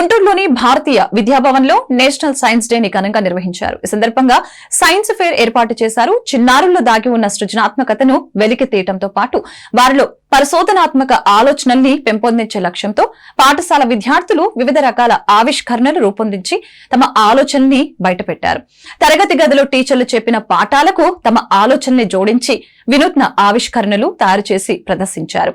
గుంటూరులోని భారతీయ విద్యాభవన్లో national science day ని ఘనంగా నిర్వహించారు. ఈ సందర్భంగా సైన్స్ ఫేర్ ఏర్పాటు చేశారు. చిన్నారుల్లో దాగి ఉన్న సృజనాత్మకతను వెలికి తీయడంతో పాటు వారిలో పరిశోధనాత్మక ఆలోచనల్ని పెంపొందించే లక్ష్యంతో పాఠశాల విద్యార్థులు వివిధ రకాల ఆవిష్కరణలు రూపొందించి తమ ఆలోచనల్ని బయటపెట్టారు. తరగతి గదిలో టీచర్లు చెప్పిన పాఠాలకు తమ ఆలోచనల్ని జోడించి వినూత్న ఆవిష్కరణలు తయారు చేసి ప్రదర్శించారు.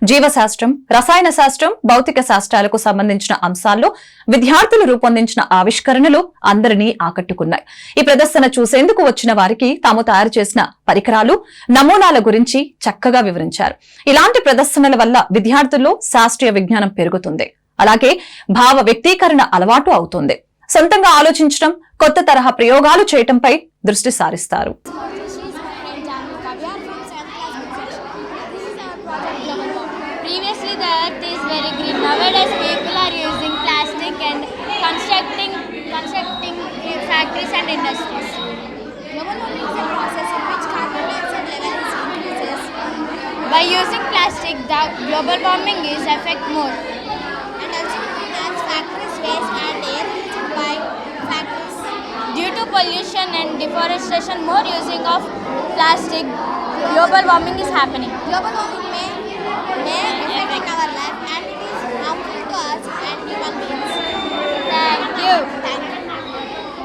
జీవశాస్త్రం, రసాయన శాస్త్రం, భౌతిక శాస్త్రాలకు సంబంధించిన అంశాల్లో విద్యార్థులు రూపొందించిన ఆవిష్కరణలు అందరినీ ఆకట్టుకున్నాయి. ఈ ప్రదర్శన చూసేందుకు వచ్చిన వారికి తాము తయారు చేసిన పరికరాలు, నమూనాల గురించి చక్కగా వివరించారు. ఇలాంటి ప్రదర్శనల వల్ల విద్యార్థుల్లో శాస్త్రీయ విజ్ఞానం పెరుగుతుంది. అలాగే భావ వ్యక్తీకరణ అలవాటు అవుతుంది. సొంతంగా ఆలోచించడం, కొత్త తరహా ప్రయోగాలు చేయటంపై దృష్టి సారిస్తారు. Previously, the earth is very green. Nowadays, people are using plastic and constructing factories and industries. Global warming is a process in which carbon dioxide level increases. By using plastic, the global warming is affect more. And also known as factories waste and air pollution by factories. Due to pollution and deforestation, more using of plastic, global warming is happening. Global warming may affect our life and it is harmful to us and human beings. Thank you. Thank you.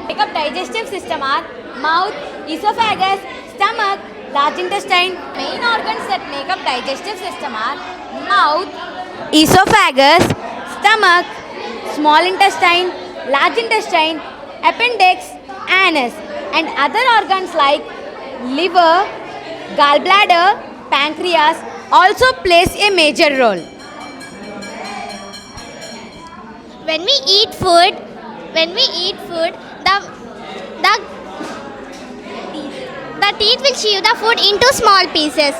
Make up digestive system are mouth, esophagus, stomach, large intestine. Main organs that make up digestive system are mouth, esophagus, stomach, small intestine, large intestine, appendix, anus, and other organs like liver, gallbladder, pancreas also plays a major role. When we eat food, the teeth will chew the food into small pieces.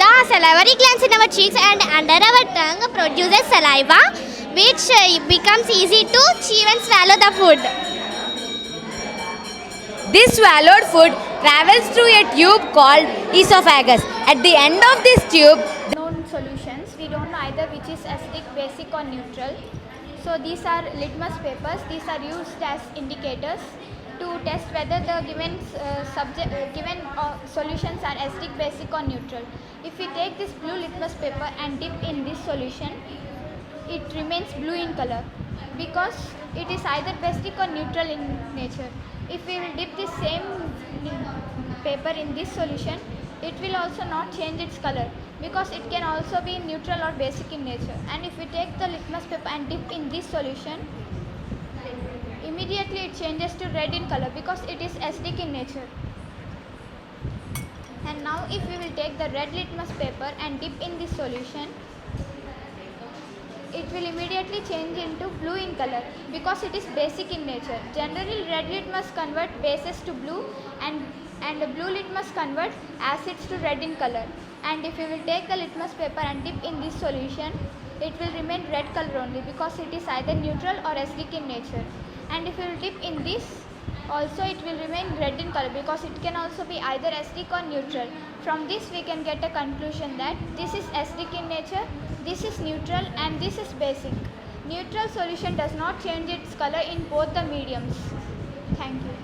The salivary glands in our cheeks and under our tongue produces saliva, which becomes easy to chew and swallow the food. This swallowed food travels through a tube called esophagus. At the end of this tube, known solutions, we don't know either which is acidic, basic or neutral. So these are litmus papers. These are used as indicators to test whether the given solutions are acidic, basic or neutral. If we take this blue litmus paper and dip in this solution, it remains blue in color because it is either basic or neutral in nature. If we will dip this same paper in this solution, it will also not change its color because it can also be neutral or basic in nature. And if we take the litmus paper and dip in this solution, immediately it changes to red in color because it is acidic in nature. And now if we will take the red litmus paper and dip in this solution, it will immediately change into blue in color because it is basic in nature. Generally, red litmus convert bases to blue and blue litmus convert acids to red in color. And if we will take the litmus paper and dip in this solution, it will remain red color only because it is either neutral or acidic in nature. And if we will dip in this, also it will remain red in color because it can also be either acidic or neutral. From this we can get a conclusion that this is acidic in nature, this is neutral and this is basic. Neutral solution does not change its color in both the mediums. Thank you.